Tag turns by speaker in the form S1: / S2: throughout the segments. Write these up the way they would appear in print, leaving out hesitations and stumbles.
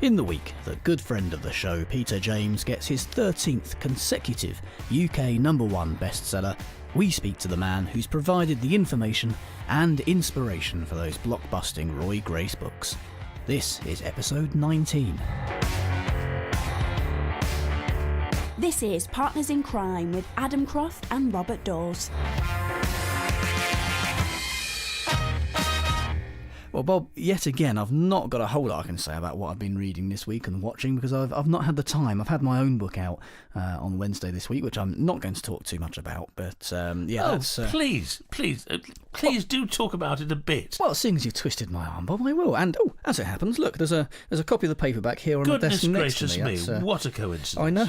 S1: In the week, the good friend of the show, Peter James, gets his 13th consecutive UK #1 bestseller. We speak to the man who's provided the information and inspiration for those blockbusting Roy Grace books. This is episode 19.
S2: This is Partners in Crime with Adam Croft and Robert Dawes.
S1: Well, Bob, yet again, I've not got a whole lot I can say about what I've been reading this week and watching because I've not had the time. I've had my own book out on Wednesday this week, which I'm not going to talk too much about. But that's...
S3: Please do talk about it a bit.
S1: Well, seeing as you've twisted my arm, Bob, I will. And as it happens, look, there's a copy of the paperback here on the desk next to me.
S3: Goodness gracious me! What a coincidence!
S1: I know.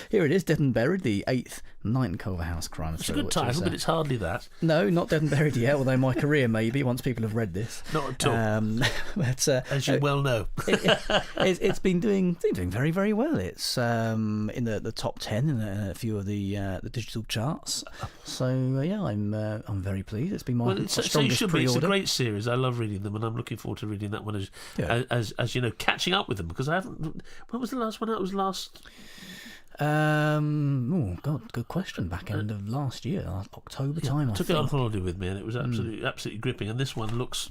S1: Here it is, Dead and Buried, the 8th Night in Culverhouse crime
S3: It's
S1: thriller.
S3: a good title, but it's hardly that.
S1: No, not Dead and Buried yet, although my career may be once people have read this.
S3: Not at all.
S1: But,
S3: as you well know.
S1: It's been doing very, very well. It's in the top 10 in a few of the digital charts. So I'm very pleased. It's been my strongest pre-order.
S3: It's a great series. I love reading them, and I'm looking forward to reading that one as you know, catching up with them because I haven't. When was the last one out? It was last. Good question. Back end of last year, October time. I took it on holiday with me, and it was absolutely gripping. And this one looks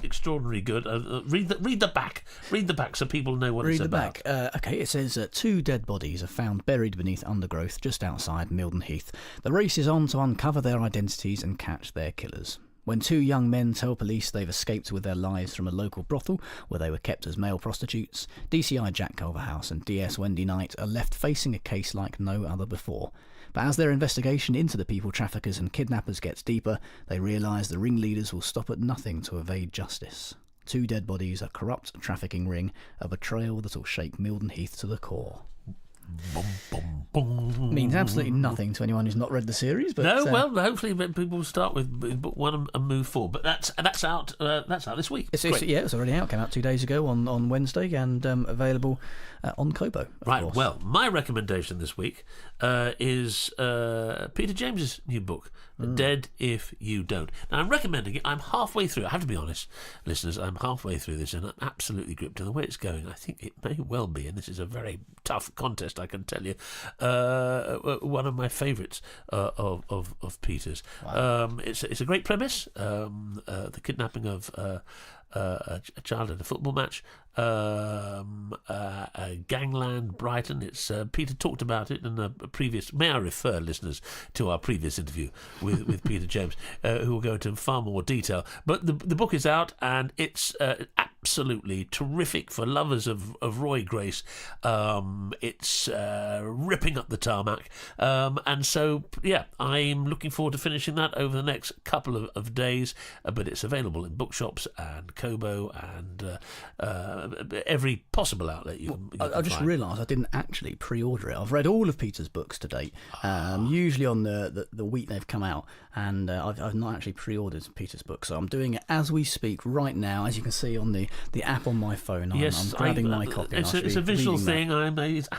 S3: extraordinarily good. Read the back so people know what it's about.
S1: Read the back. Okay, it says 2 dead bodies are found buried beneath undergrowth just outside Milden Heath. The race is on to uncover their identities and catch their killers. When 2 young men tell police they've escaped with their lives from a local brothel where they were kept as male prostitutes, DCI Jack Culverhouse and DS Wendy Knight are left facing a case like no other before. But as their investigation into the people traffickers and kidnappers gets deeper, they realise the ringleaders will stop at nothing to evade justice. 2 dead bodies, a corrupt trafficking ring, a betrayal that'll shake Milden Heath to the core. Means absolutely nothing to anyone who's not read the series. But
S3: hopefully people will start with book 1 and move forward. But that's out this week.
S1: It's already out. Came out 2 days ago on Wednesday and available on Kobo. Of course.
S3: Well, my recommendation this week is Peter James's new book, Dead If You Don't. Now I'm recommending it. I'm halfway through. I have to be honest, listeners. I'm halfway through this and I'm absolutely gripped. And the way it's going, I think it may well be, and this is a very tough contest, I can tell you, one of my favourites of Peter's. Wow. It's a great premise. The kidnapping of a child at a football match, gangland, Brighton. It's Peter talked about it in a previous. May I refer listeners to our previous interview with Peter James, who will go into far more detail. But the book is out and it's absolutely terrific for lovers of Roy Grace. It's ripping up the tarmac, and so I'm looking forward to finishing that over the next couple of days. But it's available in bookshops and Kobo and every possible outlet you can
S1: I just realised I didn't actually pre-order it. I've read all of Peter's books to date, usually on the week they've come out, and I've not actually pre-ordered Peter's book, so I'm doing it as we speak right now. As you can see on the app on my phone, I'm grabbing my copy.
S3: It's a visual thing. He's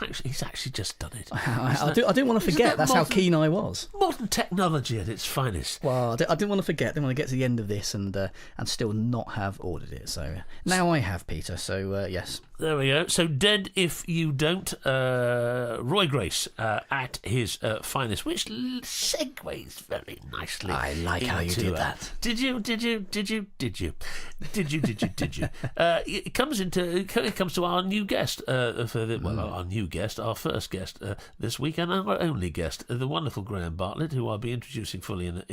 S3: actually just done it.
S1: I didn't want to forget. That's how keen I was.
S3: Modern technology at its finest.
S1: Well, I didn't want to forget. I didn't want to get to the end of this and still not have ordered it. So now I have, Peter. So yes.
S3: There we go. So Dead If You Don't, Roy Grace at his finest, which segues very nicely.
S1: I like how you did that.
S3: Did you? It comes to our new guest, our first guest this week, and our only guest, the wonderful Graham Bartlett, who I'll be introducing fully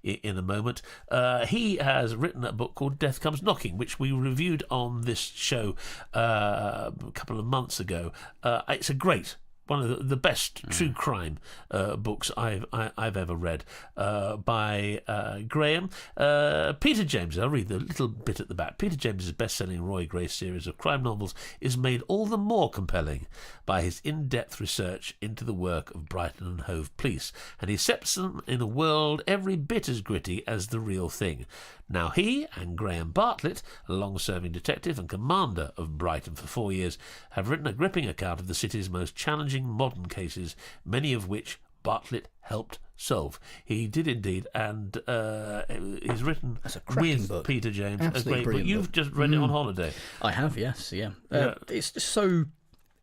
S3: in a moment. He has written a book called Death Comes Knocking, which we reviewed on this show a couple of months ago. It's a great, one of the best true crime books I've ever read by Graham. Peter James, I'll read the little bit at the back. Peter James's best-selling Roy Grace series of crime novels is made all the more compelling by his in-depth research into the work of Brighton and Hove police, and he sets them in a world every bit as gritty as the real thing. Now he and Graham Bartlett, a long-serving detective and commander of Brighton for 4 years, have written a gripping account of the city's most challenging modern cases, many of which Bartlett helped solve. He did indeed, and he's written
S1: That's a cracking
S3: with
S1: book.
S3: Peter James,
S1: Absolutely
S3: a great book.
S1: brilliant
S3: You've
S1: book.
S3: just read it on holiday.
S1: I have, yes, yeah.
S3: Yeah.
S1: It's just so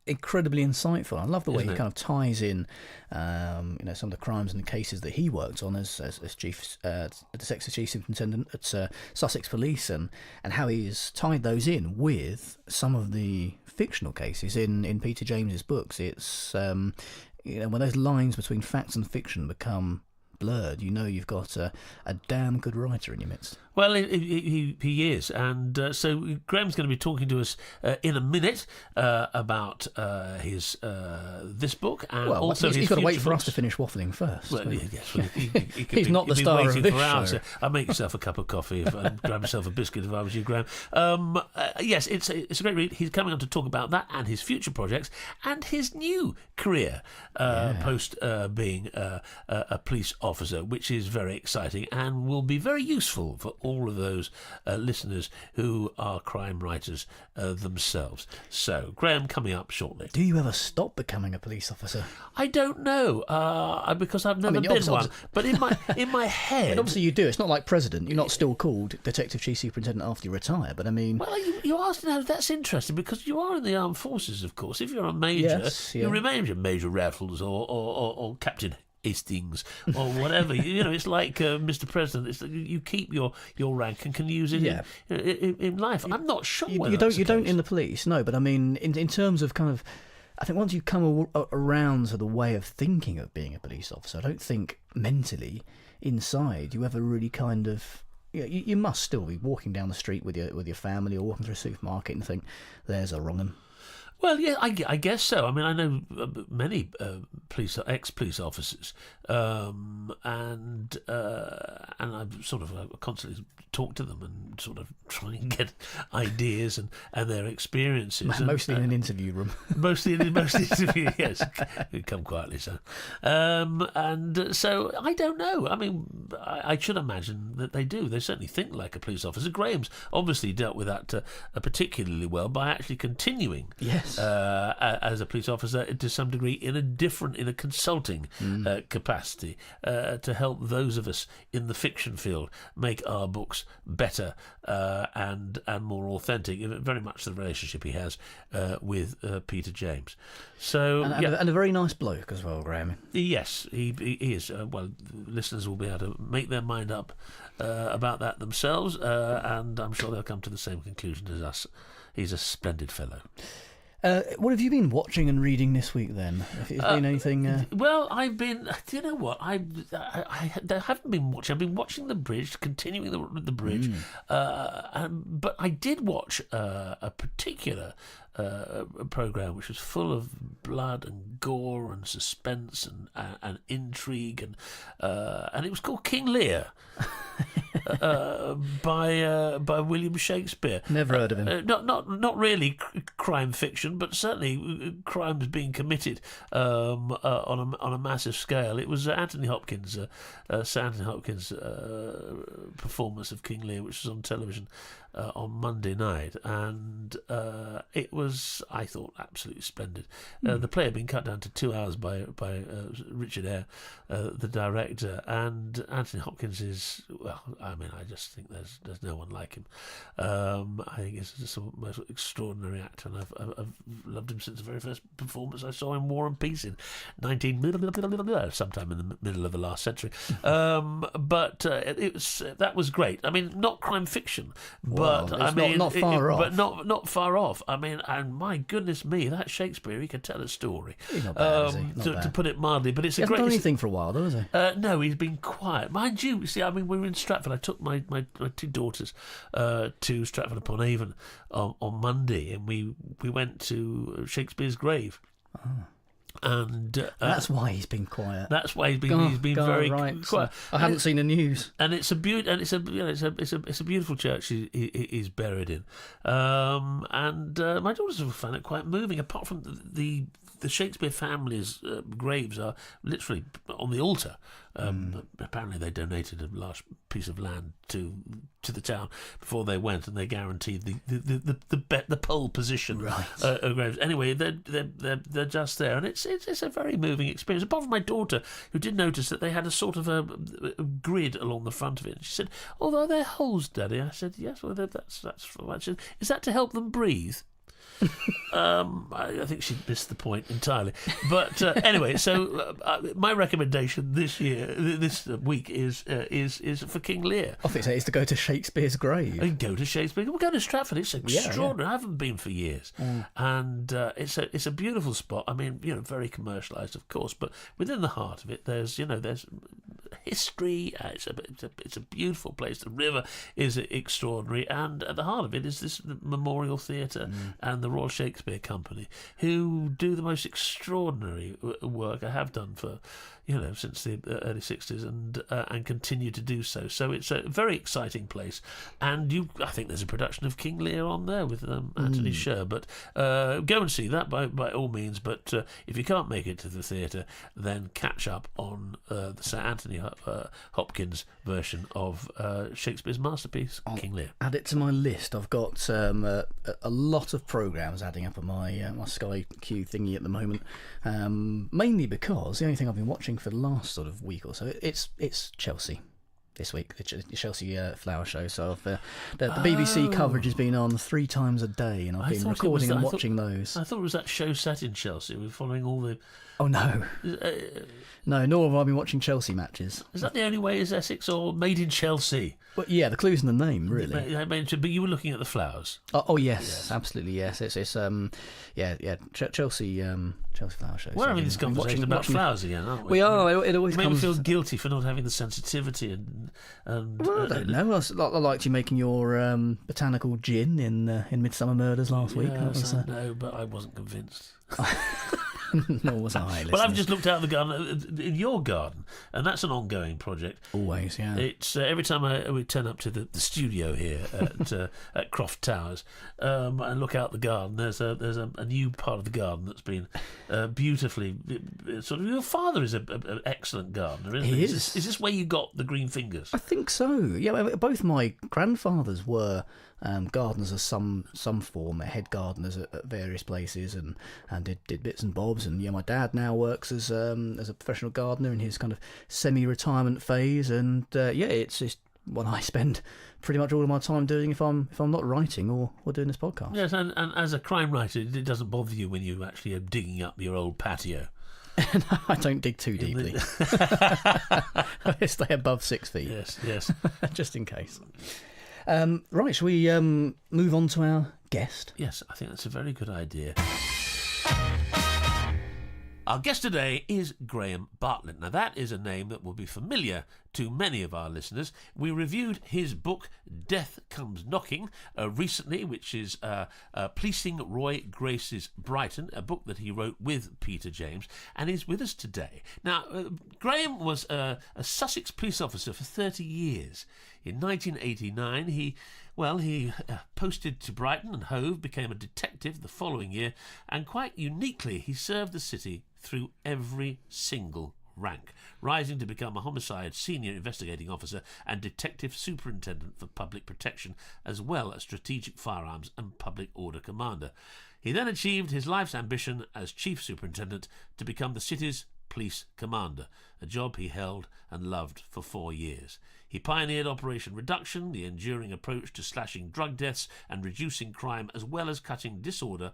S1: incredibly insightful. I love the way
S3: Isn't
S1: he
S3: it?
S1: kind of ties in, some of the crimes and the cases that he worked on as chief, Detective Chief Superintendent at Sussex Police, and how he's tied those in with some of the fictional cases in Peter James's books. It's when those lines between facts and fiction become blurred, you've got a damn good writer in your midst.
S3: Well, he is, and so Graham's going to be talking to us in a minute about his this book, and also
S1: he's
S3: his
S1: got to wait
S3: future
S1: for us
S3: books.
S1: to finish waffling first.
S3: Well, yes, well, he could
S1: He's not the
S3: he'd be
S1: star of
S3: waiting
S1: this
S3: for hours.
S1: show.
S3: I'd make yourself a cup of coffee and grab yourself a biscuit if I was you, Graham. Yes, it's a great read. He's coming on to talk about that and his future projects and his new career post being a police officer, which is very exciting and will be very useful for all of those listeners who are crime writers themselves. So, Graham coming up shortly.
S1: Do you ever stop becoming a police officer?
S3: I don't know, because I've never been
S1: obviously-
S3: one. But in my head,
S1: Obviously you do. It's not like president. You're not still called Detective Chief Superintendent after you retire, but I mean...
S3: well, you asked now. That's interesting because you are in the armed forces, of course. If you're a major,
S1: Yes, yeah.
S3: you remain Major Raffles or Captain Hastings or whatever. It's like Mr. President. It's like you keep your rank and can use it in life. I'm not sure.
S1: You
S3: whether
S1: don't
S3: that's the
S1: in
S3: case.
S1: the police, no, but I mean, in terms of kind of... I think once you come around to the way of thinking of being a police officer, I don't think mentally, inside, you ever really kind of... You must still be walking down the street with your family or walking through a supermarket and think, there's a wrong 'un.
S3: Well, yeah, I guess so. I mean, I know many ex-police officers, and I've sort of constantly talk to them and sort of try and get ideas and their experiences.
S1: Mostly in an interview room.
S3: Mostly in interview, yes. Come quietly, sir. And so I don't know. I mean, I should imagine that they do. They certainly think like a police officer. Graham's obviously dealt with that particularly well by actually continuing.
S1: Yes.
S3: As a police officer to some degree in a consulting capacity to help those of us in the fiction field make our books better and more authentic. Very much the relationship he has with Peter James. So
S1: and a very nice bloke as well, Graham.
S3: yes, he is. Well, listeners will be able to make their mind up about that themselves, and I'm sure they'll come to the same conclusion as us. He's a splendid fellow.
S1: What have you been watching and reading this week then? Have there been anything?
S3: Well, I've been. Do you know what? I haven't been watching. I've been watching The Bridge, continuing the Bridge, but I did watch a particular program which was full of blood and gore and suspense and intrigue and it was called King Lear. By William Shakespeare.
S1: Never heard of him.
S3: Not really crime fiction, but certainly crimes being committed on a massive scale. It was Sir Anthony Hopkins' performance of King Lear, which was on television on Monday night, and it was, I thought, absolutely splendid. The play had been cut down to 2 hours by Richard Eyre, the director, and Anthony Hopkins is, well, I mean, I just think there's no one like him. I think he's just the most extraordinary actor, and I've loved him since the very first performance I saw in War and Peace in sometime in the middle of the last century. But that was great. I mean, not crime fiction, but
S1: Well,
S3: I mean,
S1: not far off.
S3: But not far off. I mean, and my goodness me, that Shakespeare, he could tell a story.
S1: He's not bad, is he? Not
S3: to
S1: bad.
S3: put it mildly, but it's
S1: He
S3: a
S1: hasn't
S3: great.
S1: done anything for a while, though, has he?
S3: No, he's been quiet. Mind you, see, I mean, we were in Stratford. I took my two daughters to Stratford upon Avon on Monday, and we went to Shakespeare's grave. And
S1: That's why he's been quiet.
S3: that's why he's been very
S1: right.
S3: quiet.
S1: I haven't seen the news.
S3: And it's a it's a beautiful church he's buried in, and my daughters will find it quite moving. Apart from the the Shakespeare family's graves are literally on the altar. Apparently they donated a large piece of land to the town before they went, and they guaranteed the pole position of graves. Anyway, they're just there, and it's a very moving experience. Apart from my daughter, who did notice that they had a sort of a grid along the front of it. And she said, "Oh, are there holes, Daddy?" I said, "Yes, well, that's right." She said, "Is that to help them breathe?" I think she missed the point entirely. But anyway, so my recommendation this week is for King Lear.
S1: I think it's to go to Shakespeare's grave.
S3: And go to Shakespeare. We're going to Stratford. It's extraordinary. I haven't been for years, and it's a beautiful spot. I mean, very commercialised, of course, but within the heart of it, there's history. It's a beautiful place. The river is extraordinary, and at the heart of it is this memorial theatre and the Royal Shakespeare Company, who do the most extraordinary work. I have done for since the early 60s and continue to do so. So it's a very exciting place, and I think there's a production of King Lear on there with Anthony Sher. But go and see that by all means. But if you can't make it to the theatre, then catch up on the Sir Anthony Hopkins version of Shakespeare's masterpiece, King Lear.
S1: Add it to my list. I've got a lot of programmes adding up on my Sky Q thingy at the moment, mainly because the only thing I've been watching for the last sort of week or so, it's Chelsea this week, the Chelsea Flower Show. So the BBC coverage has been on 3 times a day, and I've been recording and watching those.
S3: I thought it was that show set in Chelsea. We're following all the...
S1: Oh, no. No, nor have I been watching Chelsea matches.
S3: Is that the only way? Is Essex or Made in Chelsea?
S1: Well, yeah, the clue's in the name, really.
S3: But you were looking at the flowers.
S1: Oh yes, absolutely, yes. It's Chelsea Flower Show.
S3: We're having this conversation about flowers again, aren't we?
S1: We are. It always
S3: makes me feel guilty for not having the sensitivity and
S1: well, I don't know. I liked you making your botanical gin in Midsummer Murders last week.
S3: Yes, I know, but I wasn't convinced.
S1: Nor was I.
S3: Well, I've just looked out the garden, in your garden, and that's an ongoing project.
S1: Always, yeah.
S3: It's every time we turn up to the studio here at Croft Towers and look out the garden. There's a new part of the garden that's been beautifully sort of. Your father is an excellent gardener, isn't he?
S1: He
S3: is this where you got the green fingers?
S1: I think so. Yeah, both my grandfathers were gardeners of some form, head gardeners at various places, and did bits and bobs. And my dad now works as a professional gardener in his kind of semi-retirement phase. And it's just what I spend pretty much all of my time doing if I'm not writing or doing this podcast.
S3: Yes, and as a crime writer, it doesn't bother you when you actually are digging up your old patio.
S1: No, I don't dig too deeply. I stay above 6 feet.
S3: Yes.
S1: Just in case. Right, shall we move on to our guest?
S3: Yes, I think that's a very good idea. Our guest today is Graham Bartlett. Now, that is a name that will be familiar to many of our listeners. We reviewed his book, Death Comes Knocking, recently, which is Policing Roy Grace's Brighton, a book that he wrote with Peter James, and he's with us today. Now, Graham was a Sussex police officer for 30 years. In 1989, he posted to Brighton and Hove, became a detective the following year, and quite uniquely, he served the city through every single rank, rising to become a homicide senior investigating officer and detective superintendent for public protection, as well as strategic firearms and public order commander. He then achieved his life's ambition as chief superintendent to become the city's police commander, a job he held and loved for 4 years. He pioneered Operation Reduction, the enduring approach to slashing drug deaths and reducing crime, as well as cutting disorder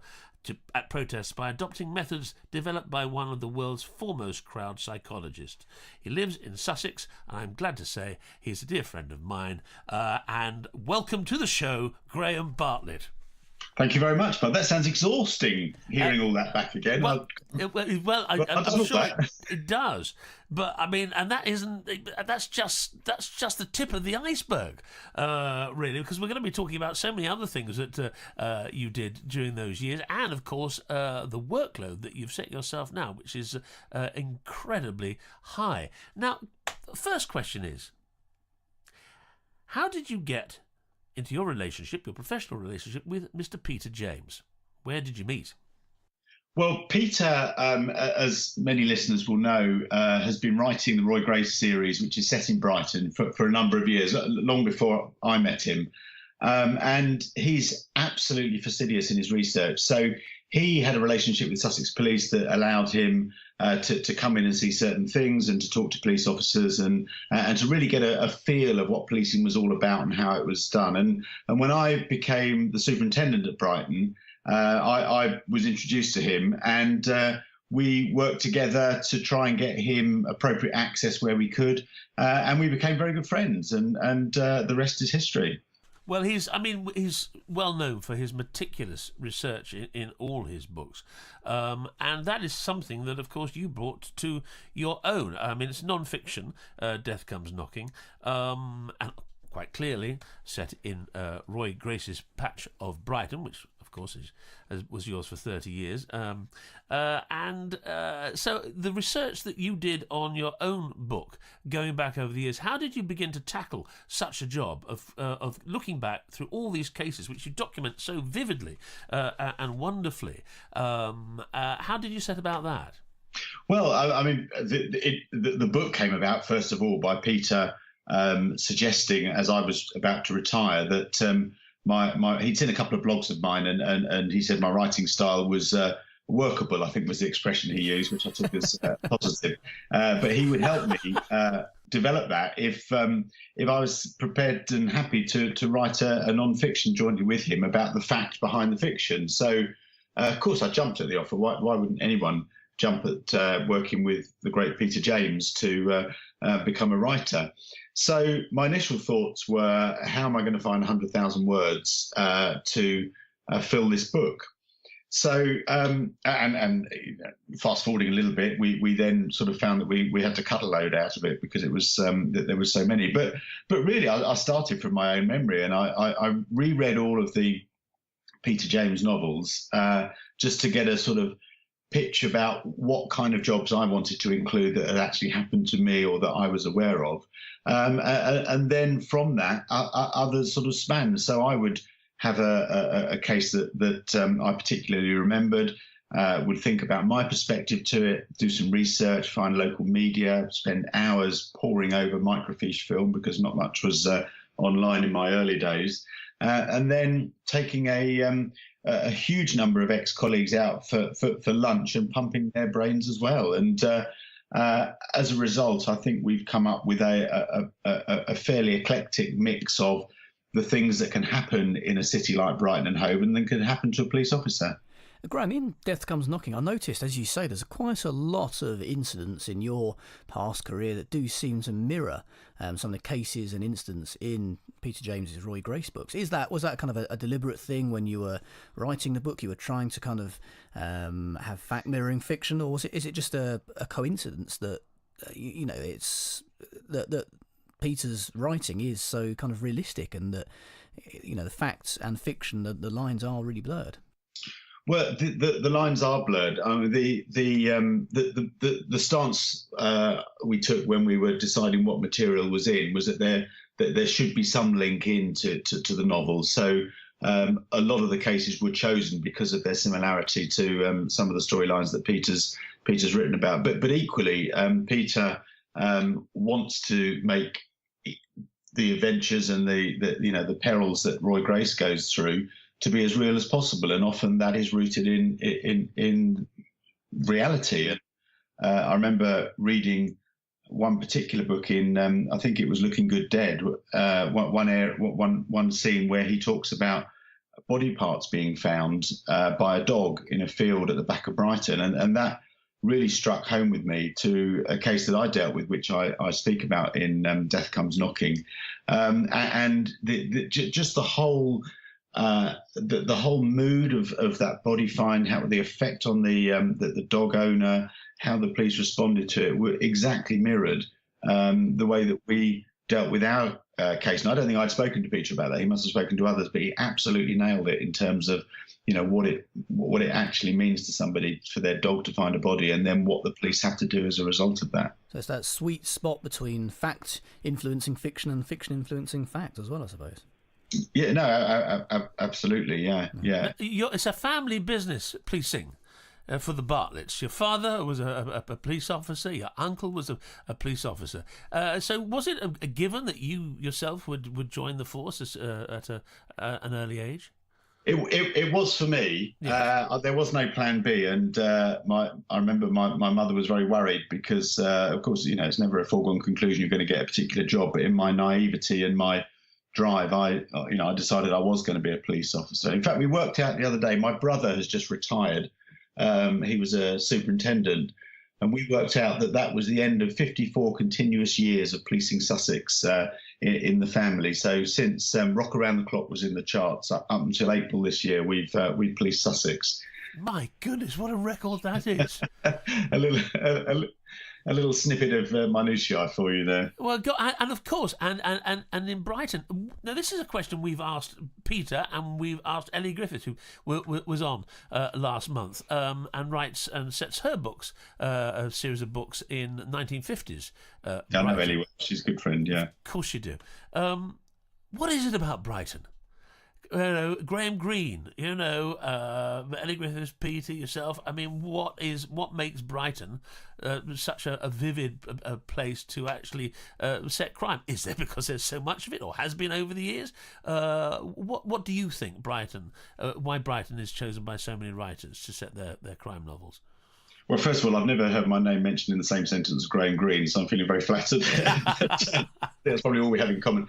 S3: at protests by adopting methods developed by one of the world's foremost crowd psychologists. He lives in Sussex, and I'm glad to say he's a dear friend of mine. And welcome to the show, Graham Bartlett.
S4: Thank you very much, but that sounds exhausting, hearing all that back again.
S3: I'm sure it does. But I mean, and that's just the tip of the iceberg, really, because we're going to be talking about so many other things that you did during those years, and of course the workload that you've set yourself now, which is incredibly high. Now, first question is, how did you get into your professional relationship with Mr. Peter James? Where did you meet?
S4: Well, Peter, as many listeners will know, has been writing the Roy Grace series, which is set in Brighton for a number of years, long before I met him. And he's absolutely fastidious in his research. So he had a relationship with Sussex Police that allowed him to come in and see certain things and to talk to police officers and to really get a feel of what policing was all about and how it was done. And when I became the superintendent at Brighton, I was introduced to him, and we worked together to try and get him appropriate access where we could, and we became very good friends, and the rest is history.
S3: Well, he's well known for his meticulous research in all his books, and that is something that, of course, you brought to your own. I mean, it's non-fiction, Death Comes Knocking, and quite clearly set in Roy Grace's patch of Brighton, which, of course, was yours for 30 years. So the research that you did on your own book, going back over the years, how did you begin to tackle such a job of looking back through all these cases, which you document so vividly and wonderfully? How did you set about that?
S4: Well, I mean, the book came about, first of all, by Peter suggesting, as I was about to retire, that he'd seen a couple of blogs of mine, and he said my writing style was workable, I think was the expression he used, which I took as positive. But he would help me develop that if I was prepared and happy to write a non-fiction jointly with him about the fact behind the fiction. So, of course, I jumped at the offer. Why wouldn't anyone jump at working with the great Peter James to become a writer? So my initial thoughts were, how am I going to find 100,000 words to fill this book? So, and fast forwarding a little bit, we then sort of found that we had to cut a load out of it because it was that there were so many. But really, I started from my own memory, and I reread all of the Peter James novels just to get a sort of pitch about what kind of jobs I wanted to include that had actually happened to me or that I was aware of. And then from that, others sort of span. So I would have a case that I particularly remembered, would think about my perspective to it, do some research, find local media, spend hours poring over microfiche film because not much was online in my early days, and then taking a huge number of ex-colleagues out for lunch and pumping their brains as well. And as a result, I think we've come up with a fairly eclectic mix of the things that can happen in a city like Brighton and Hove and then can happen to a police officer.
S1: Graham, in Death Comes Knocking, I noticed, as you say, there's quite a lot of incidents in your past career that do seem to mirror some of the cases and incidents in Peter James's Roy Grace books. Was that kind of a deliberate thing when you were writing the book? You were trying to kind of have fact mirroring fiction, or is it just a coincidence that it's that Peter's writing is so kind of realistic and that the facts and fiction, the lines are really blurred?
S4: Well, the lines are blurred. I mean, the stance we took when we were deciding what material was in was that there should be some link into the novel. So a lot of the cases were chosen because of their similarity to some of the storylines that Peter's written about. But equally, Peter wants to make the adventures and the perils that Roy Grace goes through to be as real as possible, and often that is rooted in reality. And I remember reading one particular book in I think it was Looking Good Dead, one scene where he talks about body parts being found by a dog in a field at the back of Brighton, and that really struck home with me to a case that I dealt with, which I speak about in Death Comes Knocking, and just the whole. The whole mood of that body find, how the effect on the dog owner, how the police responded to it, were exactly mirrored the way that we dealt with our case. And I don't think I'd spoken to Peter about that. He must have spoken to others, but he absolutely nailed it in terms of what it actually means to somebody for their dog to find a body, and then what the police have to do as a result of that.
S1: So it's that sweet spot between fact influencing fiction and fiction influencing fact as well, I suppose.
S4: Yeah, no, absolutely, yeah.
S3: It's a family business, policing. for the Bartletts. Your father was a police officer. Your uncle was a police officer. So was it a given that you yourself would join the force at an early age?
S4: It was for me.
S3: Yeah.
S4: There was no plan B, and I remember my mother was very worried because, of course, it's never a foregone conclusion you're going to get a particular job. But in my naivety and my drive, I decided I was going to be a police officer. In fact, we worked out the other day. My brother has just retired. He was a superintendent, and we worked out that was the end of 54 continuous years of policing Sussex in the family. So since Rock Around the Clock was in the charts up until April this year, we've policed Sussex.
S3: My goodness, what a record that is!
S4: a little snippet of minutiae for you there.
S3: Well, and of course, and in Brighton. Now, this is a question we've asked Peter and we've asked Ellie Griffith, who was on last month, and writes and sets her books, a series of books in 1950s.
S4: I know Ellie. She's a good friend. Yeah,
S3: of course you do. What is it about Brighton? Graham Greene, Ellie Griffiths, Peter, yourself. I mean, what makes Brighton such a vivid place to actually set crime? Is there because there's so much of it, or has been over the years? What do you think Brighton? Why Brighton is chosen by so many writers to set their crime novels?
S4: Well, first of all, I've never heard my name mentioned in the same sentence as Graham Greene, so I'm feeling very flattered. That's probably all we have in common.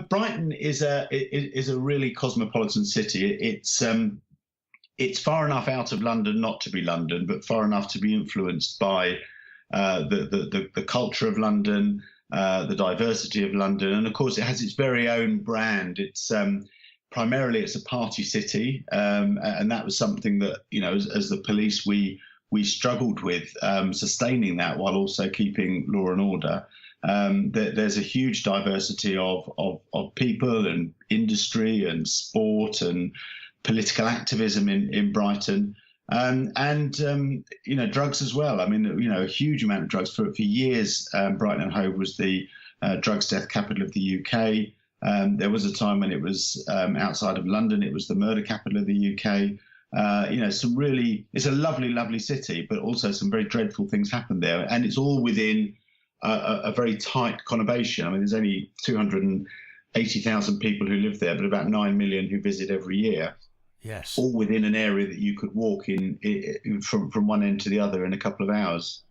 S4: Brighton is a really cosmopolitan city. It's far enough out of London not to be London, but far enough to be influenced by the culture of London, the diversity of London, and of course it has its very own brand. It's primarily it's a party city, and that was something that as the police we struggled with sustaining that while also keeping law and order. There's a huge diversity of people and industry and sport and political activism in Brighton, and drugs as well. I mean, a huge amount of drugs. For years, Brighton and Hove was the drugs death capital of the UK. There was a time when it was outside of London. It was the murder capital of the UK. It's a lovely, lovely city, but also some very dreadful things happen there. And it's all within a very tight conurbation. I mean, there's only 280,000 people who live there, but about 9 million who visit every year.
S3: Yes.
S4: All within an area that you could walk in from one end to the other in a couple of hours.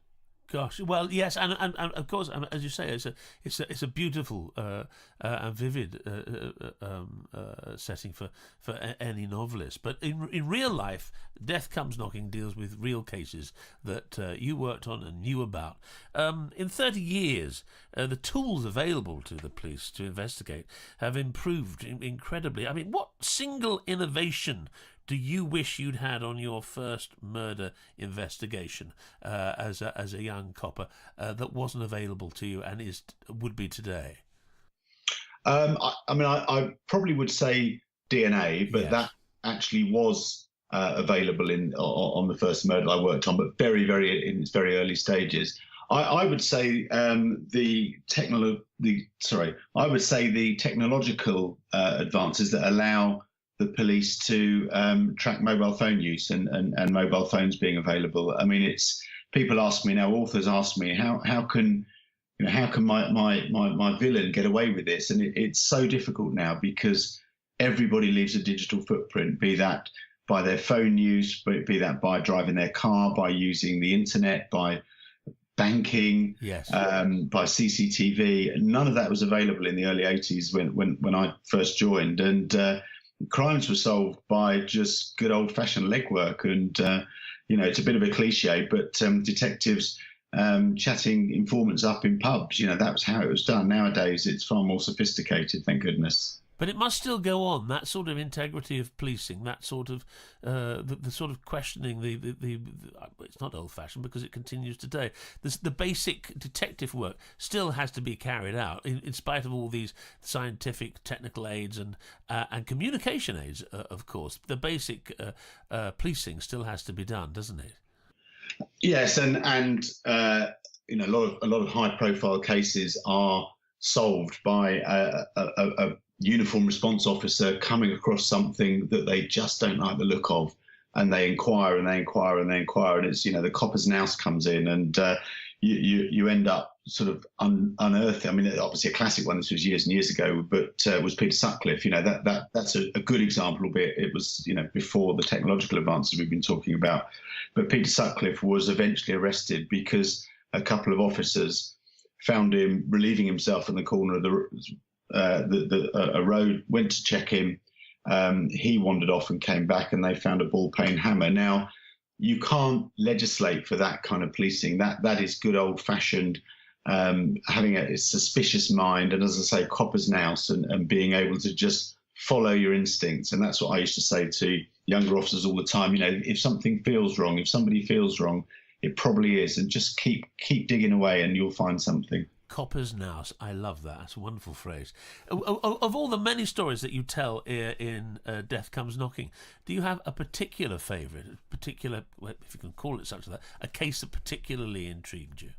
S3: Gosh, well, yes, and of course, as you say, it's a beautiful and vivid setting for any novelist. But in real life, Death Comes Knocking deals with real cases that you worked on and knew about. In 30 years, the tools available to the police to investigate have improved incredibly. I mean, what single innovation do you wish you'd had on your first murder investigation as a young copper that wasn't available to you and would be today?
S4: I probably would say DNA, but yes, that actually was available on the first murder I worked on, but very, very in its very early stages. I would say the technological advances that allow the police to track mobile phone use and mobile phones being available. I mean, people ask me now, authors ask me, how can my villain get away with this? And it's so difficult now because everybody leaves a digital footprint, be that by their phone use, be that by driving their car, by using the internet, by banking,
S3: yes,
S4: by CCTV. None of that was available in the early 80s when I first joined. And crimes were solved by just good old-fashioned legwork, and it's a bit of a cliche, but detectives chatting informants up in pubs. That was how it was done. Nowadays, it's far more sophisticated, thank goodness.
S3: But it must still go on. That sort of integrity of policing, that sort of the sort of questioning. It's not old-fashioned because it continues today. The basic detective work still has to be carried out in spite of all these scientific, technical aids and communication aids. Of course, the basic policing still has to be done, doesn't it?
S4: Yes, and a lot of high-profile cases are solved by a uniform response officer coming across something that they just don't like the look of, and they inquire and they inquire and they inquire, and it's, the copper's nouse comes in, and you end up sort of unearthing. I mean, obviously a classic one. This was years and years ago, but was Peter Sutcliffe. That's a good example. Albeit it was before the technological advances we've been talking about. But Peter Sutcliffe was eventually arrested because a couple of officers found him relieving himself in the corner of a road. Went to check him. He wandered off and came back, and they found a ball-peen hammer. Now, you can't legislate for that kind of policing. That is good old-fashioned having a suspicious mind, and as I say, copper's nouse, and being able to just follow your instincts. And that's what I used to say to younger officers all the time. If something feels wrong, if somebody feels wrong, it probably is, and just keep digging away, and you'll find something.
S3: Copper's nouse. I love that. That's a wonderful phrase. Of all the many stories that you tell in Death Comes Knocking, do you have a particular favourite, if you can call it such as that, a case that particularly intrigued you?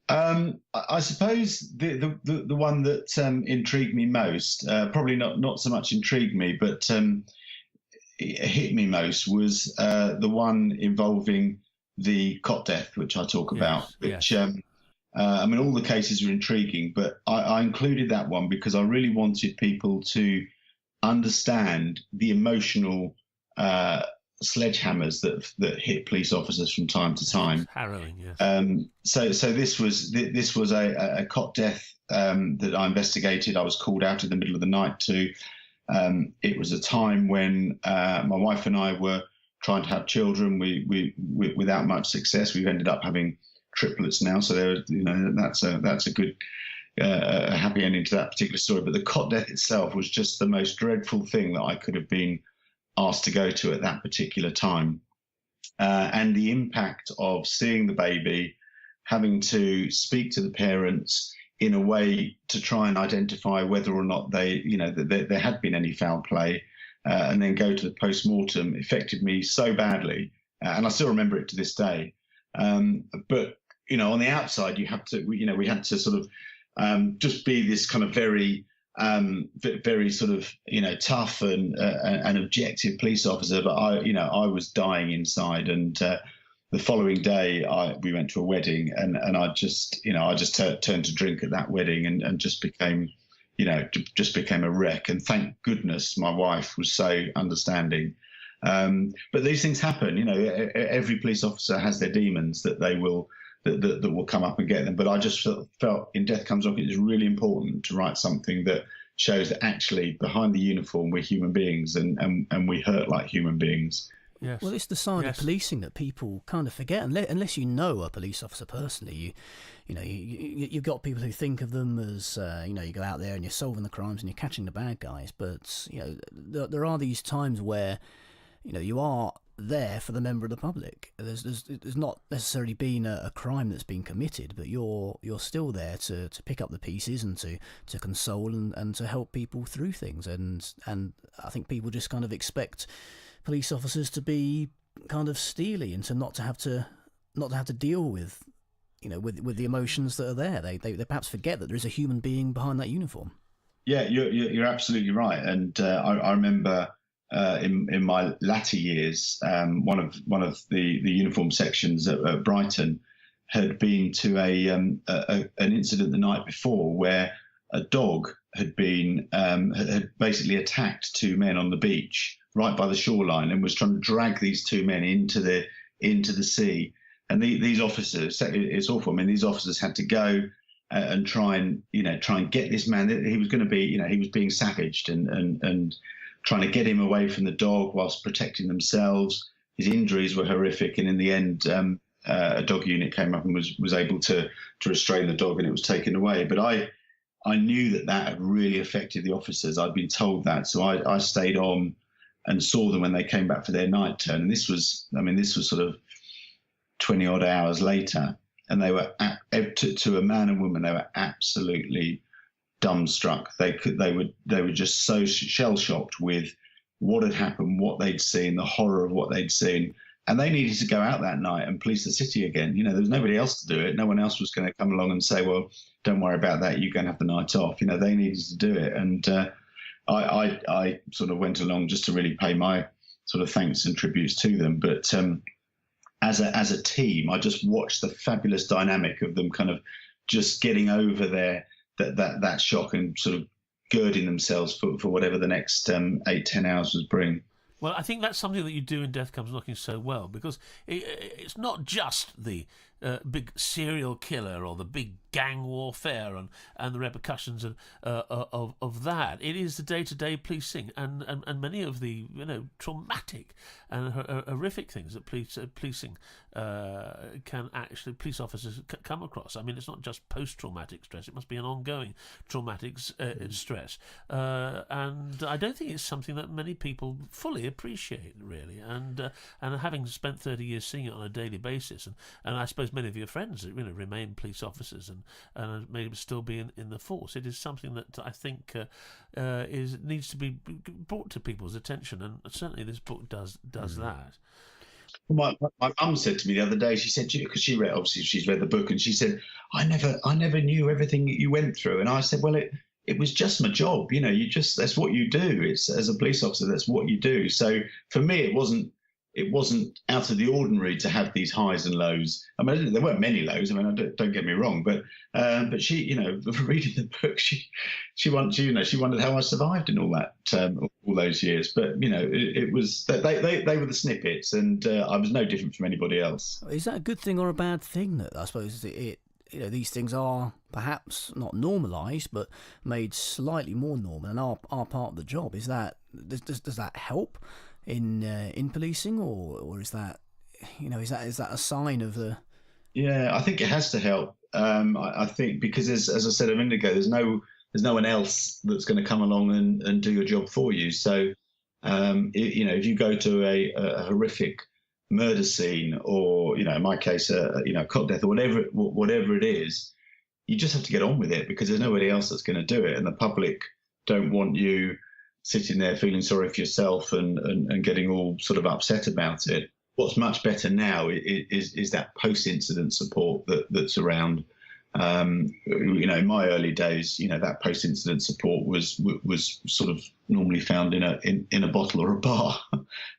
S4: I suppose the one that intrigued me most, probably not so much intrigued me, but it hit me most, was the one involving the cot death, which I talk about. Which I mean, all the cases are intriguing, but I included that one because I really wanted people to understand the emotional sledgehammers that hit police officers from time to time.
S3: Harrowing, yes.
S4: So this was a cot death that I investigated. I was called out in the middle of the night to. It was a time when my wife and I were trying to have children. We without much success. We've ended up having triplets now, so that's a good a happy ending to that particular story. But the cot death itself was just the most dreadful thing that I could have been asked to go to at that particular time, and the impact of seeing the baby, having to speak to the parents in a way to try and identify whether or not there had been any foul play, and then go to the post-mortem, affected me so badly, and I still remember it to this day. But on the outside, we had to sort of just be this kind of very sort of tough and an objective police officer. But I was dying inside, and the following day we went to a wedding, and I just turned to drink at that wedding, and just became a wreck. And thank goodness my wife was so understanding. But these things happen. Every police officer has their demons that will come up and get them. But I just felt in Death Comes Knocking, it is really important to write something that shows that actually behind the uniform we're human beings, and we hurt like human beings.
S3: Yes.
S1: Well, it's the side of policing that people kind of forget, unless you know a police officer personally. You've got people who think of them as you go out there and you're solving the crimes and you're catching the bad guys, but there are these times where you are there for the member of the public. There's not necessarily been a crime that's been committed, but you're still there to pick up the pieces and to console and to help people through things. And I think people just kind of expect police officers to be kind of steely and to not to have to deal with with the emotions that are there. They perhaps forget that there is a human being behind that uniform.
S4: Yeah, you're absolutely right. And I remember in my latter years, one of the uniform sections at Brighton had been to an incident the night before where a dog had been had basically attacked two men on the beach right by the shoreline and was trying to drag these two men into the sea. And these officers, it's awful. I mean, these officers had to go and try and get this man. He was going to be, he was being savaged and trying to get him away from the dog whilst protecting themselves. His injuries were horrific, and in the end, a dog unit came up and was able to restrain the dog, and it was taken away. But I knew that had really affected the officers. I'd been told that, so I stayed on and saw them when they came back for their night turn. And this was sort of 20 odd hours later, and they were to a man and woman, they were absolutely dumbstruck. They were just so shell shocked with what had happened, what they'd seen, the horror of what they'd seen, and they needed to go out that night and police the city again. There was nobody else to do it. No one else was going to come along and say, well, don't worry about that, you go and have the night off. They needed to do it, and I sort of went along just to really pay my sort of thanks and tributes to them. But as a team, I just watched the fabulous dynamic of them kind of just getting over that shock and sort of girding themselves for whatever the next 8-10 hours would bring.
S3: Well, I think that's something that you do in Death Comes Knocking so well, because it's not just the big serial killer or the big gang warfare and the repercussions of that. It is the day-to-day policing and many of the traumatic and horrific things that policing can actually police officers come across. I mean, it's not just post-traumatic stress; it must be an ongoing traumatic stress, and I don't think it's something that many people fully appreciate, really. And having spent 30 years seeing it on a daily basis, and I suppose many of your friends remain police officers and maybe still be in the force. It is something that I think needs to be brought to people's attention, and certainly this book does that.
S4: My mum said to me the other day, she said, because she's read the book, and she said, I never knew everything that you went through. And I said, well, it was just my job. That's what you do. It's, as a police officer, that's what you do. So for me, it wasn't out of the ordinary to have these highs and lows. I mean, there weren't many lows. I mean, don't get me wrong, but she, reading the book, she wondered how I survived in all that all those years. But it was they were the snippets, and I was no different from anybody else.
S1: Is that a good thing or a bad thing? That I suppose these things are perhaps not normalised, but made slightly more normal and are part of the job. Does that help in policing, or is that is that a sign of the?
S4: Yeah, I think it has to help. I think because as I said a minute ago, there's no one else that's going to come along and do your job for you. So if you go to a horrific murder scene, or in my case a cot death, or whatever it is, you just have to get on with it, because there's nobody else that's going to do it, and the public don't want you sitting there feeling sorry for yourself and getting all sort of upset about it. What's much better now is that post-incident support that's around. In my early days, that post-incident support was sort of normally found in a bottle or a bar,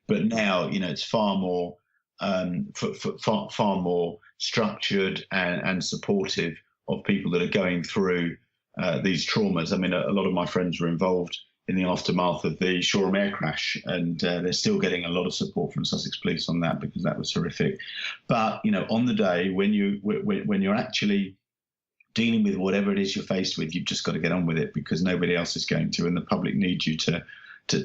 S4: but now it's far more far more structured and supportive of people that are going through these traumas. I mean, a lot of my friends were involved in the aftermath of the Shoreham air crash, and they're still getting a lot of support from Sussex Police on that, because that was horrific. But on the day when you're actually dealing with whatever it is you're faced with, you've just got to get on with it, because nobody else is going to, and the public needs you to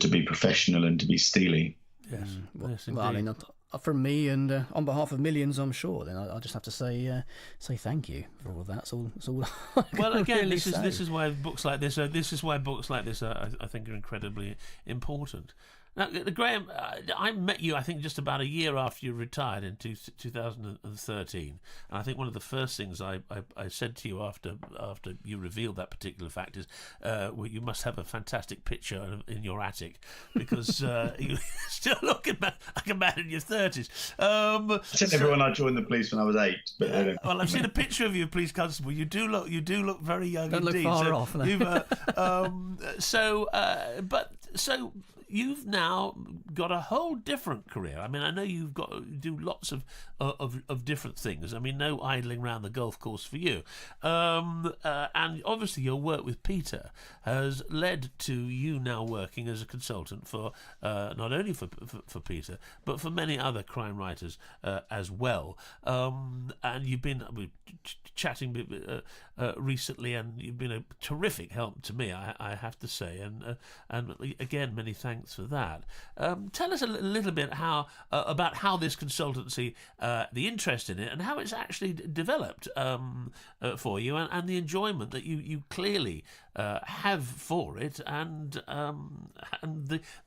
S4: be professional and to be steely.
S3: Yes, yes,
S1: well, I mean, from me and on behalf of millions, I'm sure. Then I just have to say thank you for all of that. That's all
S3: well, again,
S1: really
S3: this is why books like this I think are incredibly important. Now, Graham, I met you, I think, just about a year after you retired in 2013, and I think one of the first things I said to you after you revealed that particular fact is, well, you must have a fantastic picture in your attic, because you still looking like a man in your 30s.
S4: I said everyone I joined the police when I was 8. But
S3: well, I've seen a picture of you, police constable. You do look very young.
S1: Don't
S3: indeed.
S1: look far off.
S3: No? So you've now got a whole different career. I mean, I know you do lots of different things. I mean, no idling around the golf course for you. And obviously your work with Peter has led to you now working as a consultant for not only for Peter, but for many other crime writers as well. And you've been chatting recently, and you've been a terrific help to me, I have to say. And again, many thanks for that. Tell us a little bit about how this consultancy, the interest in it, and how it's actually developed for you, and the enjoyment that you clearly have for it, and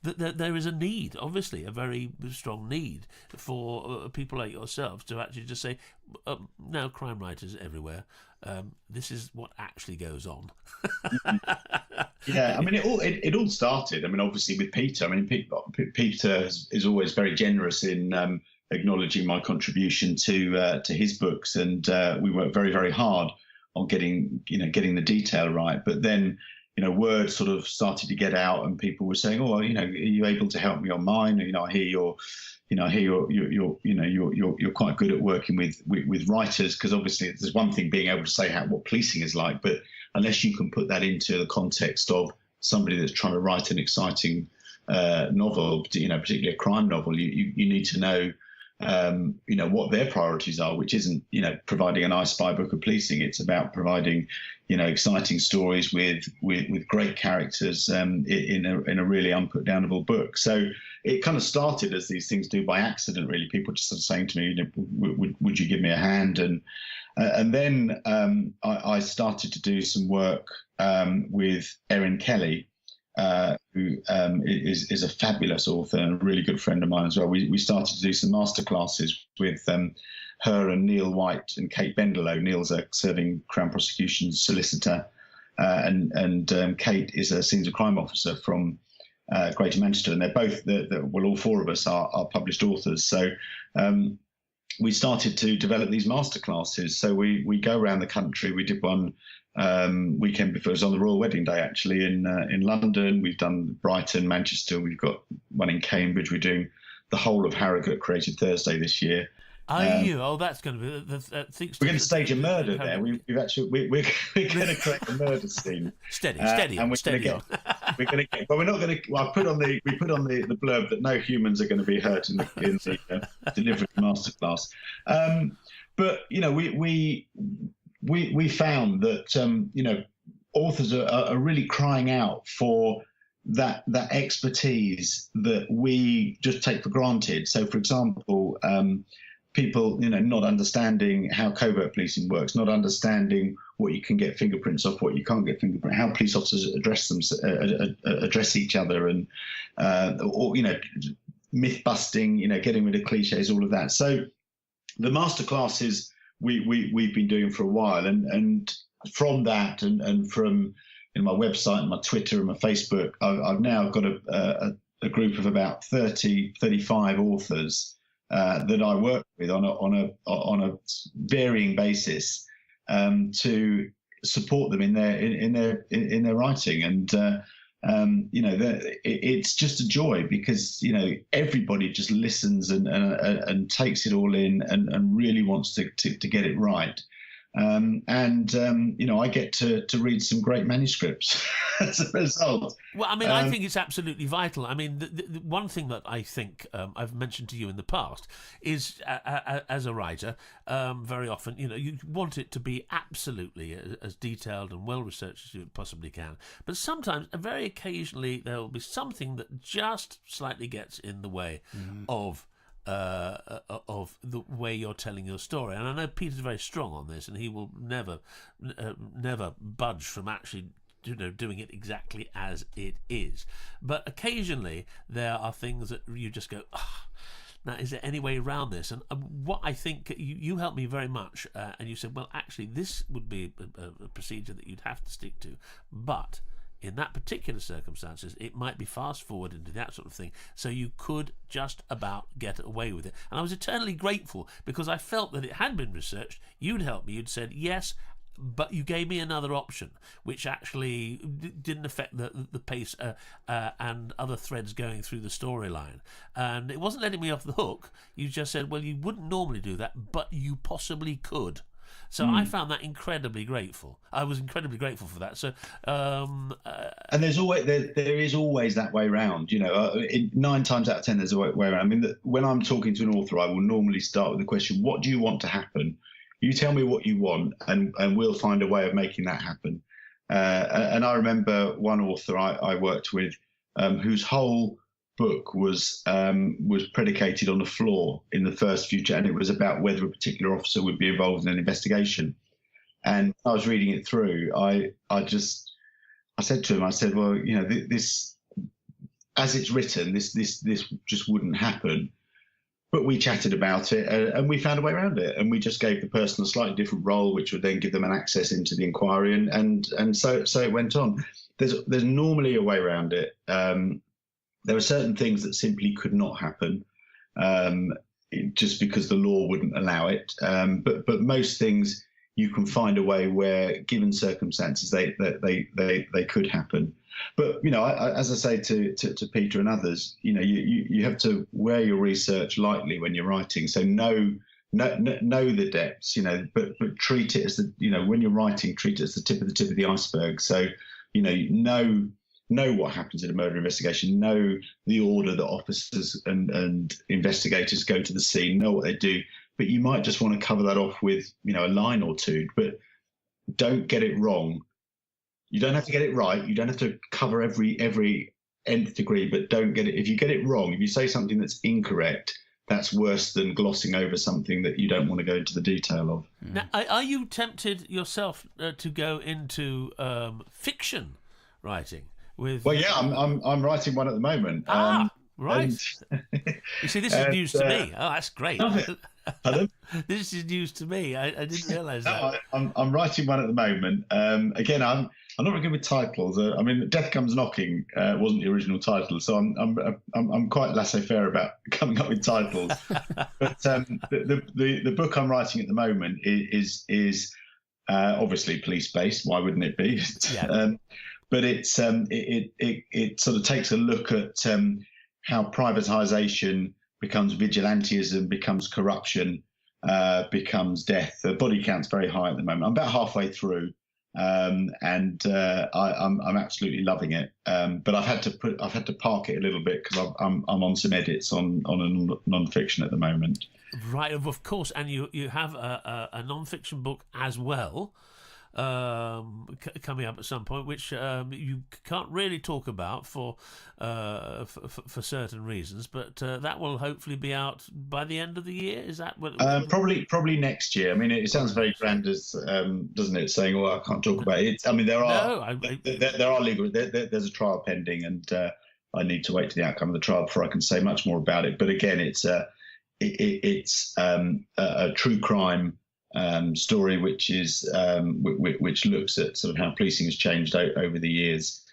S3: there is a need, obviously, a very strong need for people like yourselves to actually just say, now crime writers everywhere, this is what actually goes on.
S4: Yeah, I mean, it all started, I mean, obviously with Peter. I mean, Peter is always very generous in acknowledging my contribution to his books, and we worked very, very hard on getting the detail right. But then, word sort of started to get out, and people were saying, "Oh, well, are you able to help me on mine? I hear you're quite good at working with writers, because obviously there's one thing being able to say what policing is like, but unless you can put that into the context of somebody that's trying to write an exciting novel, particularly a crime novel, you need to know." What their priorities are, which isn't, providing a nice spy book of policing. It's about providing, exciting stories with great characters in a really unputdownable book. So it kind of started, as these things do, by accident, really. People just sort of saying to me, would you give me a hand? And then I started to do some work with Erin Kelly, who is a fabulous author and a really good friend of mine as well. We started to do some masterclasses with her and Neil White and Kate Bendelow. Neil's a serving Crown prosecution solicitor, and Kate is a senior crime officer from Greater Manchester, and they're both, all four of us are published authors. So we started to develop these masterclasses. So we go around the country. We did one weekend before. It was on the Royal Wedding Day, actually, in London. We've done Brighton, Manchester. We've got one in Cambridge. We're doing the whole of Harrogate Creative Thursday this year.
S3: Are you? Oh, that's going to be.
S4: We're going to stage a murder there. We're going to create a murder scene.
S3: Steady,
S4: and
S3: steady.
S4: We're going to get. But we're not going to. Well, we put on the blurb that no humans are going to be hurt in the delivery masterclass. But we found that authors are really crying out for that expertise that we just take for granted. So, for example, people not understanding how covert policing works, not understanding what you can get fingerprints off, what you can't get fingerprints, how police officers address each other, and or myth busting, getting rid of cliches, all of that. So the masterclasses we've been doing for a while, and from that, and from my website and my Twitter and my Facebook, I've now got a group of about 35 authors that I work with on a varying basis to support them in their writing, and it's just a joy, because everybody just listens and takes it all in and really wants to get it right. I get to read some great manuscripts as a result.
S3: Well, I mean, I think it's absolutely vital. I mean, the one thing that I think I've mentioned to you in the past is, as a writer, very often, you want it to be absolutely as detailed and well-researched as you possibly can. But sometimes, very occasionally, there will be something that just slightly gets in the way of the way you're telling your story. And I know Peter's very strong on this, and he will never budge from actually doing it exactly as it is. But occasionally there are things that you just go, now, is there any way around this? And what I think, you helped me very much, and you said, well, actually, this would be a procedure that you'd have to stick to, but in that particular circumstances, it might be fast forward into that sort of thing, so you could just about get away with it. And I was eternally grateful, because I felt that it had been researched. You'd helped me. You'd said yes, but you gave me another option, which actually didn't affect the pace and other threads going through the storyline. And it wasn't letting me off the hook. You just said, well, you wouldn't normally do that, but you possibly could. So I found that incredibly grateful. I was incredibly grateful for that. So,
S4: and there is always that way around. 9 times out of 10, there's a way around. I mean, when I'm talking to an author, I will normally start with the question, "What do you want to happen? You tell me what you want, and we'll find a way of making that happen." And I remember one author I worked with, whose whole book was predicated on a flaw in the first few, and it was about whether a particular officer would be involved in an investigation. And I was reading it through. I said to him, I said, well, this, as it's written, this just wouldn't happen. But we chatted about it, and we found a way around it, and we just gave the person a slightly different role, which would then give them an access into the inquiry, and so it went on. There's normally a way around it. There are certain things that simply could not happen, just because the law wouldn't allow it. But most things you can find a way where, given circumstances, they could happen. But as I say to Peter and others, you have to wear your research lightly when you're writing. So know the depths, but treat it as when you're writing, treat it as the tip of the iceberg. So know what happens in a murder investigation, know the order that officers and investigators go to the scene, know what they do. But you might just want to cover that off with a line or two, but don't get it wrong. You don't have to get it right. You don't have to cover every nth degree, but don't get it. If you get it wrong, if you say something that's incorrect, that's worse than glossing over something that you don't want to go into the detail of.
S3: Now, are you tempted yourself to go into fiction writing?
S4: Well, yeah, I'm writing one at the moment.
S3: Right. You see, this is news to me. Oh, that's great. This is news to me. I didn't realise that.
S4: I'm writing one at the moment. Again, I'm not very good with titles. Death Comes Knocking wasn't the original title, so I'm quite laissez-faire about coming up with titles. But the book I'm writing at the moment is obviously police-based. Why wouldn't it be?
S3: Yeah.
S4: But it sort of takes a look at how privatisation becomes vigilantism, becomes corruption, becomes death. The body count's very high at the moment. I'm about halfway through, and I'm absolutely loving it. But I've had to park it a little bit because I'm on some edits on a non-fiction at the moment.
S3: Right, of course, and you have a non-fiction book as well. Coming up at some point, which you can't really talk about for certain reasons, but that will hopefully be out by the end of the year. Is that what?
S4: Probably next year. I mean, it sounds very grand, doesn't it? Saying, "Oh, I can't talk about it." I mean, there are legal. There's a trial pending, and I need to wait to the outcome of the trial before I can say much more about it. But again, it's a true crime story, which looks at sort of how policing has changed over the years,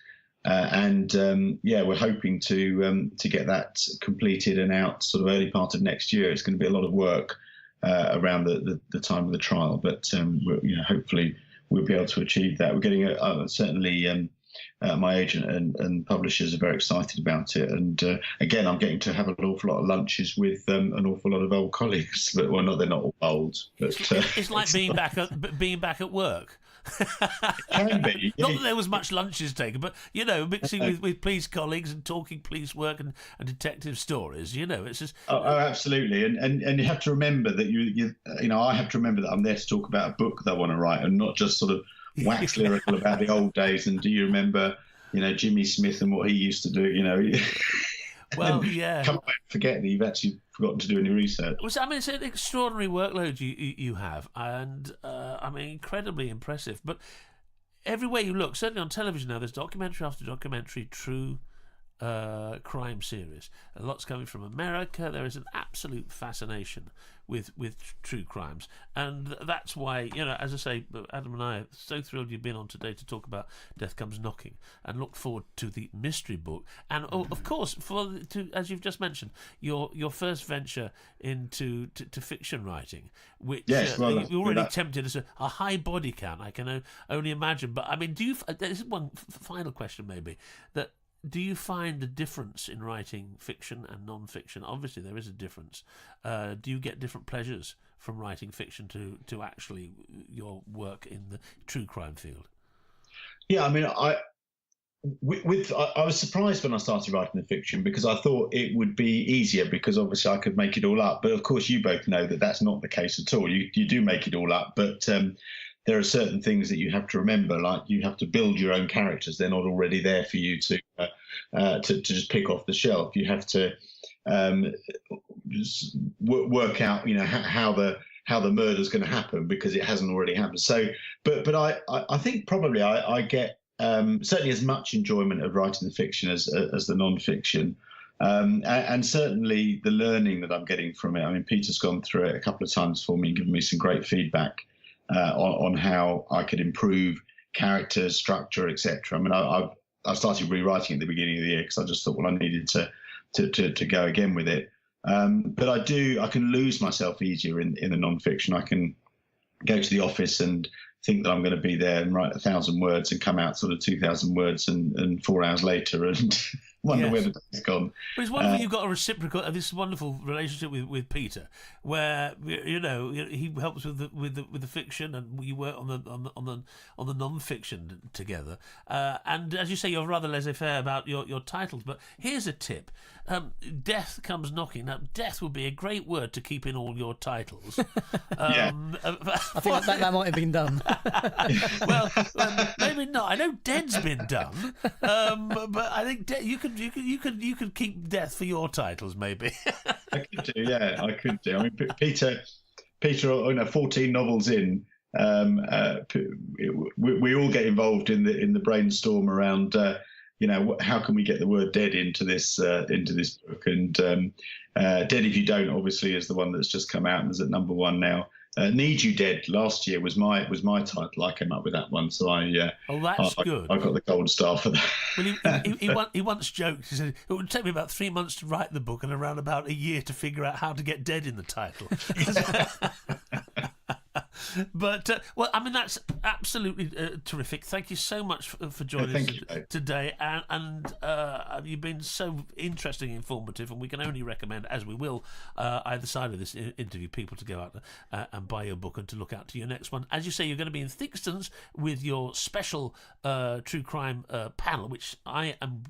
S4: we're hoping to get that completed and out sort of early part of next year. It's going to be a lot of work around the time of the trial, but hopefully we'll be able to achieve that. We're getting certainly. My agent and publishers are very excited about it, and again, I'm getting to have an awful lot of lunches with an awful lot of old colleagues. But they're not all old. But
S3: it's like being back at work.
S4: It can be.
S3: Not that there was much lunches taken, but mixing with police colleagues and talking police work and detective stories. It's just
S4: absolutely, and you have to remember that I have to remember that I'm there to talk about a book that I want to write, and not just sort of wax lyrical about the old days. And do you remember, Jimmy Smith and what he used to do?
S3: Well, yeah.
S4: Come away and forget that you've actually forgotten to do any research.
S3: Well, it's an extraordinary workload you have, and incredibly impressive. But everywhere you look, certainly on television now, there's documentary after documentary, true crime series. A lot's coming from America. There is an absolute fascination with true crimes, and that's why, as I say, Adam and I are so thrilled you've been on today to talk about Death Comes Knocking, and look forward to the mystery book, and of course as you've just mentioned, your first venture into fiction writing, which you already tempted as a high body count. I can only imagine. But I mean, there's one final question maybe, that do you find a difference in writing fiction and non-fiction? Obviously, there is a difference. Do you get different pleasures from writing fiction to actually your work in the true crime field?
S4: Yeah, I mean, I was surprised when I started writing the fiction, because I thought it would be easier, because obviously I could make it all up. But of course, you both know that that's not the case at all. You do make it all up, but there are certain things that you have to remember, like you have to build your own characters. They're not already there for you to just pick off the shelf. You have to just work out, how the murder's going to happen, because it hasn't already happened. So, but I think probably I get certainly as much enjoyment of writing the fiction as the non-fiction. And certainly the learning that I'm getting from it. I mean, Peter's gone through it a couple of times for me and given me some great feedback on how I could improve characters, structure, etc. I mean, I started rewriting at the beginning of the year because I just thought, well, I needed to go again with it. But I can lose myself easier in the non-fiction. I can go to the office and think that I'm going to be there and write 1,000 words and come out sort of 2,000 words and 4 hours later and wonder where the day's gone.
S3: But it's wonderful you've got a reciprocal, this wonderful relationship with Peter, where he helps with the fiction and you work on the non-fiction together. And as you say, you're rather laissez-faire about your titles. But here's a tip: death comes knocking. Now, death would be a great word to keep in all your titles.
S1: I think that might have been done.
S3: well, maybe not. I know dead's been done, but I think you could keep death for your titles, maybe.
S4: I could do, yeah. I could do. I mean, Peter, 14 novels in, we all get involved in the brainstorm around, how can we get the word dead into this book? And Dead If You Don't, obviously, is the one that's just come out and is at number 1 now. Need You Dead last year was my title. I came up with that one, so
S3: that's good.
S4: I got the gold star for that.
S3: Well, he once joked. He said it would take me about 3 months to write the book and around about a year to figure out how to get dead in the title. But well, I mean, that's absolutely terrific. Thank you so much for joining us today, and you've been so interesting, informative, and we can only recommend, as we will either side of this interview, people to go out and buy your book and to look out to your next one. As you say, you're going to be in Thixton's with your special true crime panel, which I am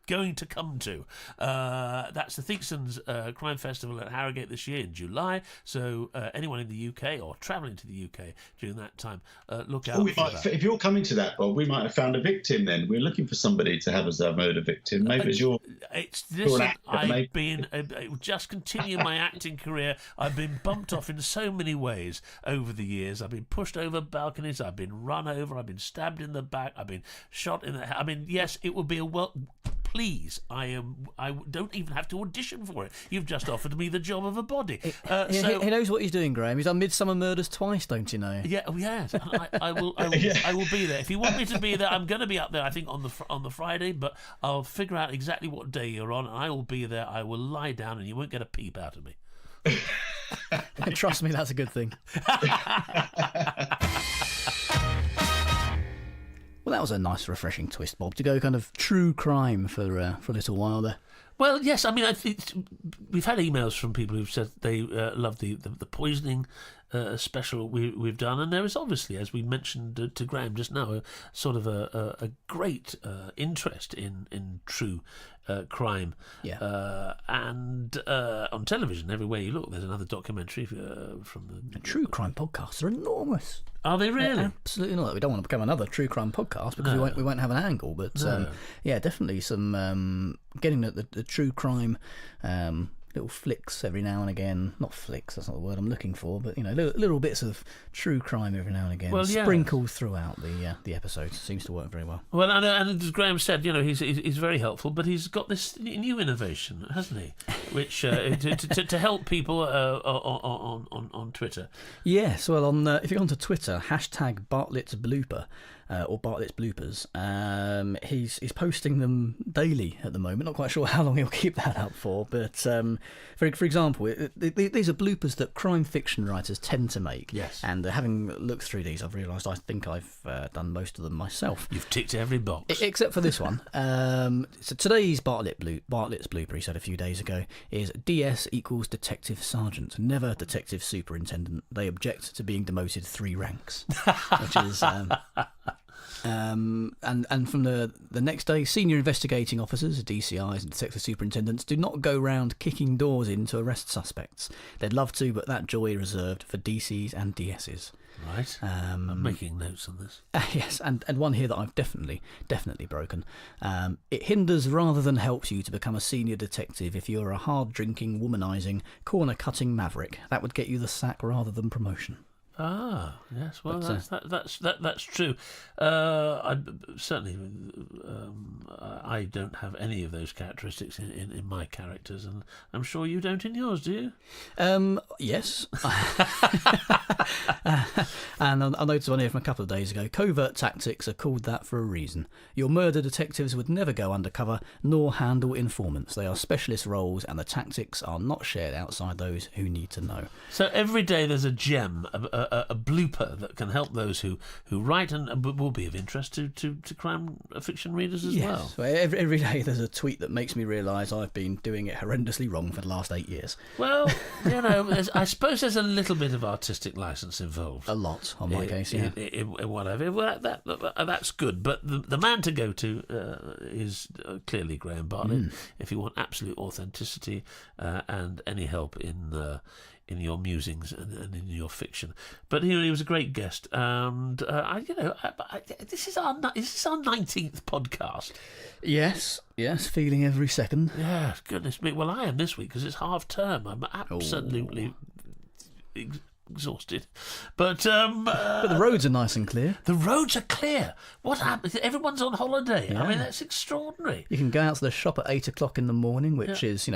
S3: going to come to. That's the Thixton's Crime Festival at Harrogate this year in July. So anyone in the UK or travelling to the UK during that time, look out for that.
S4: If you're coming to that, Bob, we might have found a victim then. We're looking for somebody to have as our murder victim. Maybe it's your...
S3: I've been... just continue my acting career. I've been bumped off in so many ways over the years. I've been pushed over balconies. I've been run over. I've been stabbed in the back. I've been shot in the head. I mean, yes, it would be please, I don't even have to audition for it. You've just offered me the job of a body.
S1: He knows what he's doing, Graham. He's done Midsummer Murders twice, don't you know?
S3: Yeah, yes. I will be there. If you want me to be there, I'm going to be up there. I think on the Friday, but I'll figure out exactly what day you're on, and I will be there. I will lie down, and you won't get a peep out of me.
S1: And trust me, that's a good thing. Well, that was a nice, refreshing twist, Bob, to go kind of true crime for a little while there.
S3: Well, yes, I mean, we've had emails from people who've said they love the poisoning special we've done, and there is obviously, as we mentioned to Graham just now, a sort of a great interest in true crime.
S1: Yeah.
S3: And on television, everywhere you look, there's another documentary from the
S1: true crime podcasts are enormous.
S3: Are they really?
S1: Absolutely not. We don't want to become another true crime podcast because we won't have an angle. But yeah, definitely some getting the true crime little flicks every now and again. Not flicks, that's not the word I'm looking for, but little bits of true crime every now and again, sprinkled throughout the episodes. Seems to work very well.
S3: Well, and as Graham said, he's very helpful, but he's got this new innovation, hasn't he? Which to help people on Twitter.
S1: Yes, well, if you go onto Twitter, #Bartlett's blooper. Or Bartlett's bloopers. He's posting them daily at the moment. Not quite sure how long he'll keep that up for, but for example, these are bloopers that crime fiction writers tend to make.
S3: Yes.
S1: And having looked through these, I've realised I think I've done most of them myself.
S3: You've ticked every box.
S1: Except for this one. So today's Bartlett's blooper, he said a few days ago, is DS equals Detective Sergeant, never Detective Superintendent. They object to being demoted 3 ranks, which is... and from the next day, senior investigating officers, DCIs and detective superintendents do not go round kicking doors in to arrest suspects. They'd love to, but that joy is reserved for DCs and DSs.
S3: Right. I'm making notes on this.
S1: Yes, and one here that I've definitely broken. It hinders rather than helps you to become a senior detective if you're a hard-drinking, womanising, corner-cutting maverick. That would get you the sack rather than promotion.
S3: Ah, yes. Well, that's true. I certainly I don't have any of those characteristics in my characters, and I'm sure you don't in yours, do you?
S1: Yes. And I noticed one here from a couple of days ago. Covert tactics are called that for a reason. Your murder detectives would never go undercover nor handle informants. They are specialist roles, and the tactics are not shared outside those who need to know.
S3: So every day there's a gem a blooper that can help those who write and will be of interest to crime fiction readers as well.
S1: So every day there's a tweet that makes me realise I've been doing it horrendously wrong for the last 8 years.
S3: Well, I suppose there's a little bit of artistic licence involved.
S1: A lot, on my case, yeah.
S3: In whatever. Well, that's good. But the man to go to is clearly Graham Bartlett. If you want absolute authenticity and any help in your musings and in your fiction. But he was a great guest, and this is our 19th podcast.
S1: Yes, feeling every second.
S3: Yeah, goodness me. Well, I am this week because it's half term. I'm absolutely exhausted, but
S1: the roads are nice and clear.
S3: The roads are clear. What happened? Everyone's on holiday.
S1: Yeah.
S3: I mean, that's extraordinary.
S1: You can go out to the shop at 8 o'clock in the morning, which is,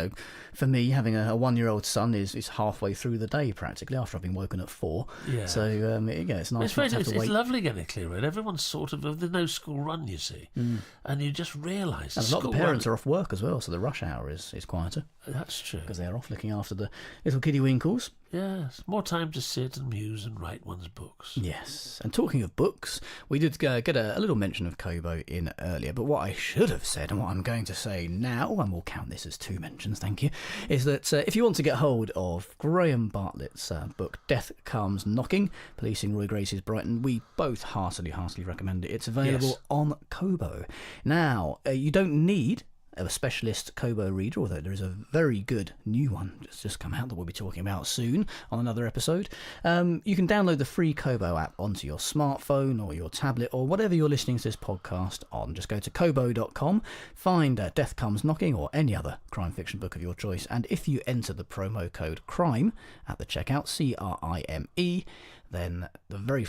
S1: for me, having a 1-year-old son is halfway through the day practically after I've been woken at 4. Yeah. So it's nice.
S3: It's lovely getting a clear road. Everyone's sort of there's no school run, you see, and you just realise.
S1: And a lot of the parents are off work as well, so the rush hour is quieter.
S3: That's true
S1: because they're off looking after the little kiddie winkles.
S3: Yes, more time to sit and muse and write one's books.
S1: Yes, and talking of books, we did get a little mention of Kobo in earlier, but what I should have said, and what I'm going to say now, and we'll count this as 2 mentions, thank you, is that if you want to get hold of Graham Bartlett's book, Death Comes Knocking, Policing Roy Grace's Brighton, we both heartily recommend it. It's available on Kobo. Now, you don't need a specialist Kobo reader, although there is a very good new one that's just come out that we'll be talking about soon on another episode. You can download the free Kobo app onto your smartphone or your tablet or whatever you're listening to this podcast on. Just go to kobo.com, find Death Comes Knocking or any other crime fiction book of your choice, and if you enter the promo code CRIME at the checkout, CRIME, then the very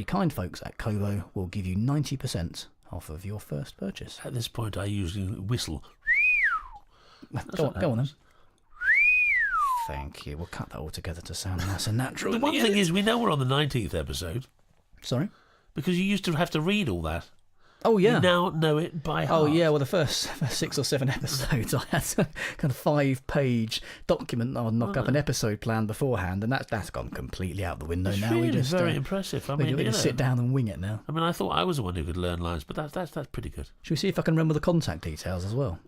S1: kind folks at Kobo will give you 90% off of your first purchase.
S3: At this point, I usually whistle.
S1: Go on then. Thank you. We'll cut that all together to sound nice and natural.
S3: The one thing is, we know we're on the 19th episkind.
S1: Sorry?
S3: Because you used to have to read all that.
S1: Oh, yeah.
S3: You now know it by heart.
S1: Oh, yeah. Well, the first 6 or 7 episodes, I had a kind of 5-page document. I'll knock up an episode plan beforehand, and that's gone completely out the window now.
S3: Really very impressive.
S1: We just sit down and wing it now.
S3: I mean, I thought I was the one who could learn lines, but that's pretty good.
S1: Should we see if I can remember the contact details as well?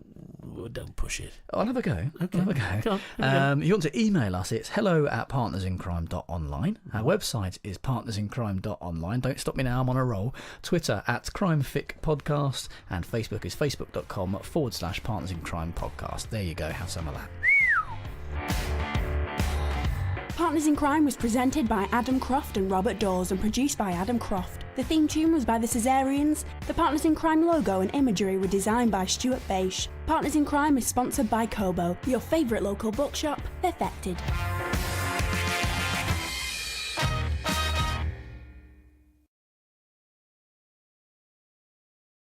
S3: Don't push it.
S1: I'll have a go.
S3: Okay.
S1: I'll have a go. If you want to email us, it's hello@partnersincrime.online. Our website is partnersincrime.online. Don't stop me now, I'm on a roll. Twitter @CrimeFicPodcast, and Facebook is facebook.com/partnersincrime podcast. There you go, have some of that.
S2: Partners in Crime was presented by Adam Croft and Robert Dawes and produced by Adam Croft. The theme tune was by the Caesareans. The Partners in Crime logo and imagery were designed by Stuart Beisch. Partners in Crime is sponsored by Kobo, your favourite local bookshop, perfected.